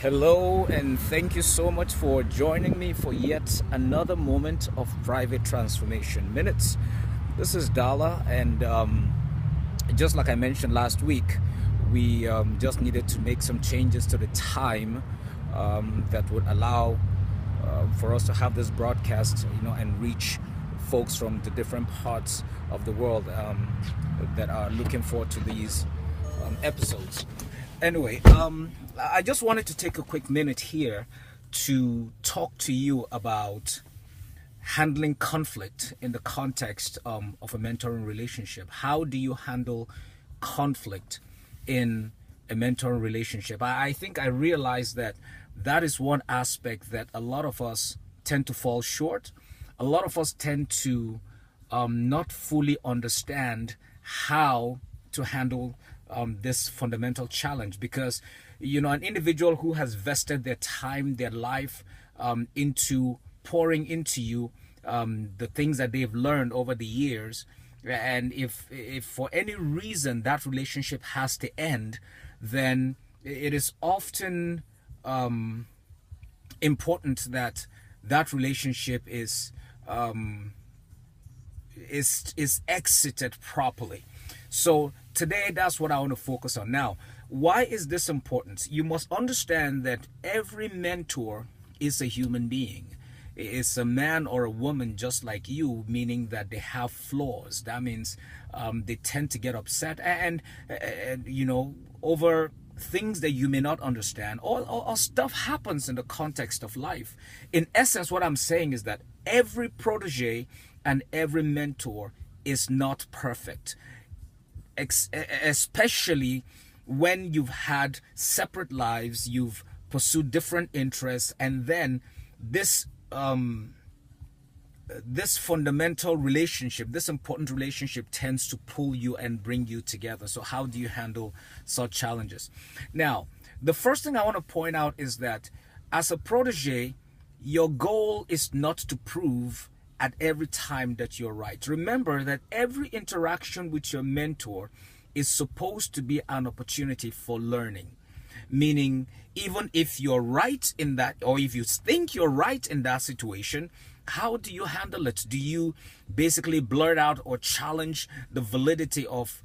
Hello, and thank you so much for joining me for yet another moment of private transformation minutes. This is Dala, and just like I mentioned last week, we just needed to make some changes to the time that would allow for us to have this broadcast, and reach folks from the different parts of the world that are looking forward to these episodes. Anyway, I just wanted to take a quick minute here to talk to you about handling conflict in the context of a mentoring relationship. How do you handle conflict in a mentoring relationship? I think I realized that is one aspect that a lot of us tend to fall short. A lot of us tend to not fully understand how to handle this fundamental challenge, because an individual who has vested their time, their life into pouring into you the things that they've learned over the years, and if for any reason that relationship has to end, then it is often important that that relationship is exited properly. So today, that's what I want to focus on. Now, why is this important? You must understand that every mentor is a human being. It's a man or a woman just like you, meaning that they have flaws. That means they tend to get upset and over things that you may not understand, or stuff happens in the context of life. In essence, what I'm saying is that every protege and every mentor is not perfect, especially when you've had separate lives, you've pursued different interests, and then this fundamental relationship, this important relationship, tends to pull you and bring you together. So how do you handle such challenges? Now, the first thing I want to point out is that as a protege, your goal is not to prove at every time that you're right. Remember that every interaction with your mentor is supposed to be an opportunity for learning. Meaning, even if you're right in that, or if you think you're right in that situation, how do you handle it? Do you basically blurt out or challenge the validity of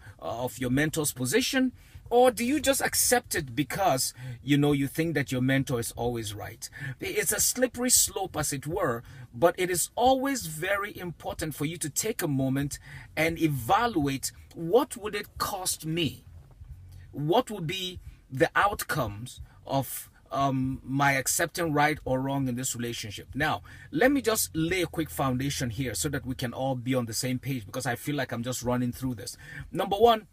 your mentor's position? Or do you just accept it because you think that your mentor is always right? It's a slippery slope, as it were, but it is always very important for you to take a moment and evaluate, what would it cost me? What would be the outcomes of my accepting right or wrong in this relationship? Now, let me just lay a quick foundation here so that we can all be on the same page, because I feel like I'm just running through this. Number one,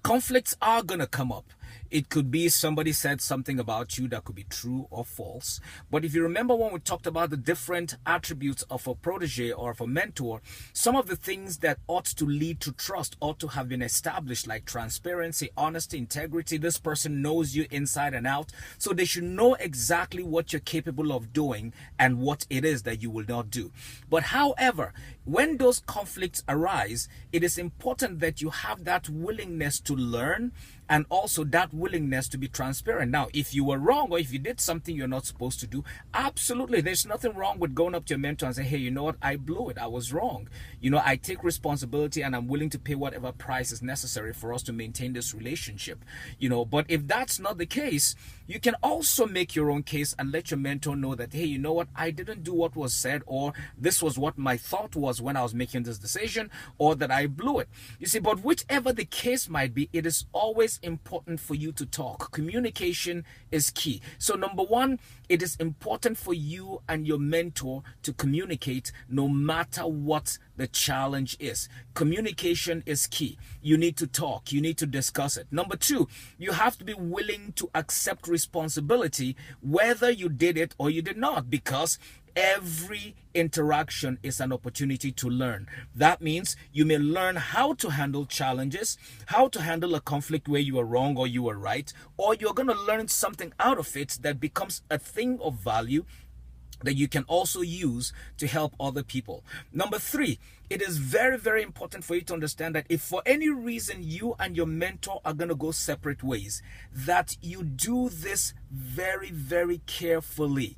conflicts are going to come up. It could be somebody said something about you that could be true or false. But if you remember when we talked about the different attributes of a protege or of a mentor, some of the things that ought to lead to trust ought to have been established, like transparency, honesty, integrity. This person knows you inside and out, so they should know exactly what you're capable of doing and what it is that you will not do. But however, when those conflicts arise, it is important that you have that willingness to learn, and also that willingness to be transparent. Now, if you were wrong, or if you did something you're not supposed to do, absolutely, there's nothing wrong with going up to your mentor and say, hey, you know what, I blew it, I was wrong. I take responsibility, and I'm willing to pay whatever price is necessary for us to maintain this relationship. But if that's not the case, you can also make your own case and let your mentor know that, hey, you know what, I didn't do what was said, or this was what my thought was when I was making this decision, or that I blew it. You see, but whichever the case might be, it is always important for you to talk. Communication is key. So number one, it is important for you and your mentor to communicate no matter what the challenge is. Communication is key. You need to talk. You need to discuss it. Number two, you have to be willing to accept responsibility whether you did it or you did not, because every interaction is an opportunity to learn. That means you may learn how to handle challenges, how to handle a conflict where you are wrong or you are right, or you're going to learn something out of it that becomes a thing of value that you can also use to help other people. Number three, it is very, very important for you to understand that if for any reason you and your mentor are going to go separate ways, that you do this very, very carefully.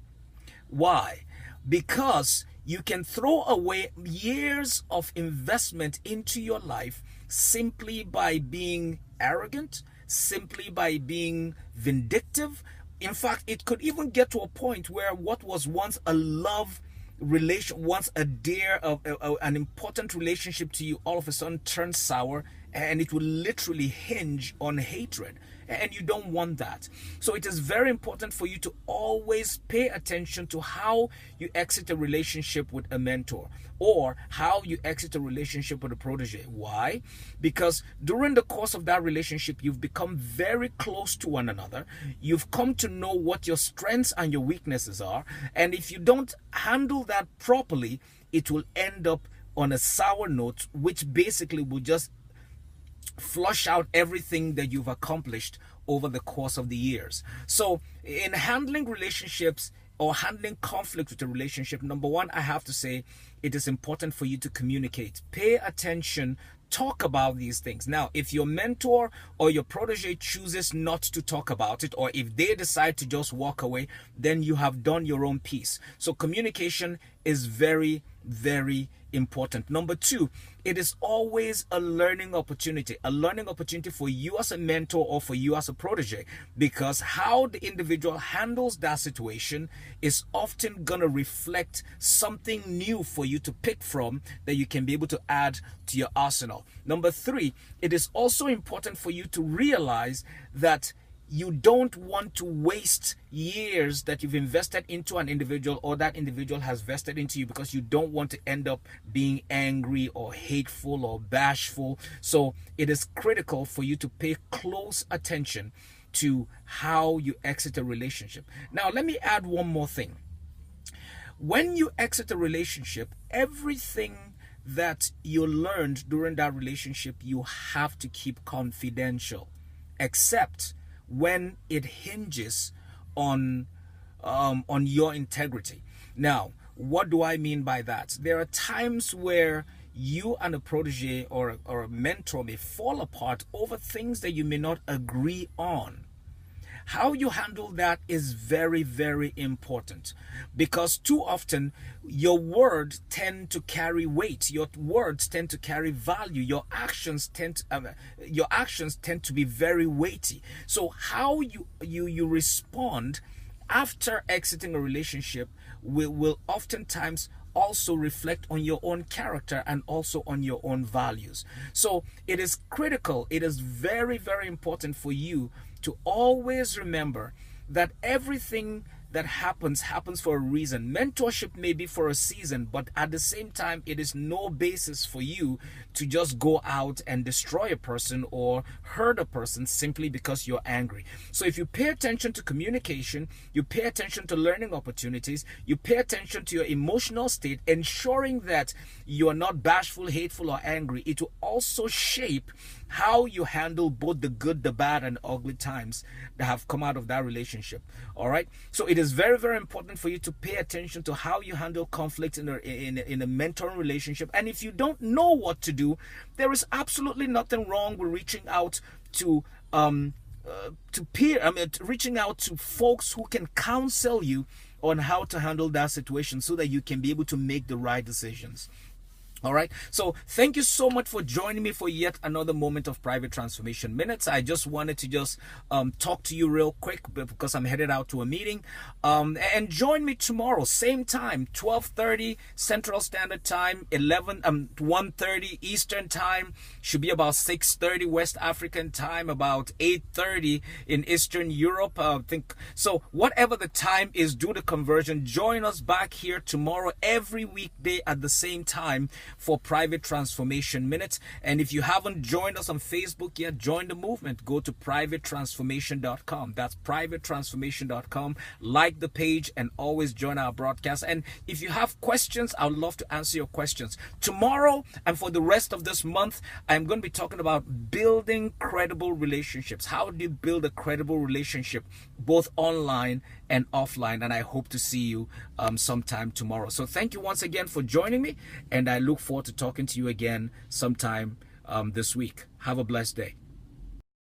Why? Because you can throw away years of investment into your life simply by being arrogant, simply by being vindictive. In fact, it could even get to a point where what was once a love relation, once a dear, an important relationship to you, all of a sudden turns sour, and it will literally hinge on hatred. And you don't want that. So it is very important for you to always pay attention to how you exit a relationship with a mentor, or how you exit a relationship with a protege. Why? Because during the course of that relationship, you've become very close to one another. You've come to know what your strengths and your weaknesses are. And if you don't handle that properly, it will end up on a sour note, which basically will just flush out everything that you've accomplished over the course of the years. So in handling relationships or handling conflict with a relationship, number one, I have to say it is important for you to communicate. Pay attention. Talk about these things. Now, if your mentor or your protege chooses not to talk about it, or if they decide to just walk away, then you have done your own piece. So communication is very, very important. Number two, it is always a learning opportunity for you as a mentor or for you as a protege, because how the individual handles that situation is often going to reflect something new for you to pick from that you can be able to add to your arsenal. Number three, it is also important for you to realize that you don't want to waste years that you've invested into an individual, or that individual has vested into you, because you don't want to end up being angry or hateful or bashful. So it is critical for you to pay close attention to how you exit a relationship. Now, let me add one more thing. When you exit a relationship, everything that you learned during that relationship, you have to keep confidential, except when it hinges on your integrity. Now, what do I mean by that? There are times where you and a protege or a mentor may fall apart over things that you may not agree on. How you handle that is very, very important, because too often your words tend to carry weight. Your words tend to carry value. Your actions tend to be very weighty. So how you respond after exiting a relationship will oftentimes also reflect on your own character and also on your own values. So it is critical, it is very, very important for you to always remember that everything that happens for a reason. Mentorship may be for a season, but at the same time, it is no basis for you to just go out and destroy a person or hurt a person simply because you're angry. So if you pay attention to communication, you pay attention to learning opportunities, you pay attention to your emotional state, ensuring that you are not bashful, hateful, or angry, it will also shape how you handle both the good, the bad, and ugly times that have come out of that relationship. All right. So it is very, very important for you to pay attention to how you handle conflict in a mentoring relationship. And if you don't know what to do, there is absolutely nothing wrong with reaching out to reaching out to folks who can counsel you on how to handle that situation so that you can be able to make the right decisions. All right. So thank you so much for joining me for yet another moment of Private Transformation Minutes. I just wanted to just talk to you real quick because I'm headed out to a meeting. And join me tomorrow, same time, 12:30 Central Standard Time, 1:30 Eastern Time. Should be about 6:30 West African Time, about 8:30 in Eastern Europe. Think so. Whatever the time is, do the conversion. Join us back here tomorrow, every weekday at the same time. for Private Transformation Minutes. And if you haven't joined us on Facebook yet, join the movement. Go to privatetransformation.com. That's privatetransformation.com. Like the page and always join our broadcast. And if you have questions, I would love to answer your questions. Tomorrow and for the rest of this month, I'm going to be talking about building credible relationships. How do you build a credible relationship both online and offline? And I hope to see you sometime tomorrow. So thank you once again for joining me, and I look forward to talking to you again sometime this week. Have a blessed day.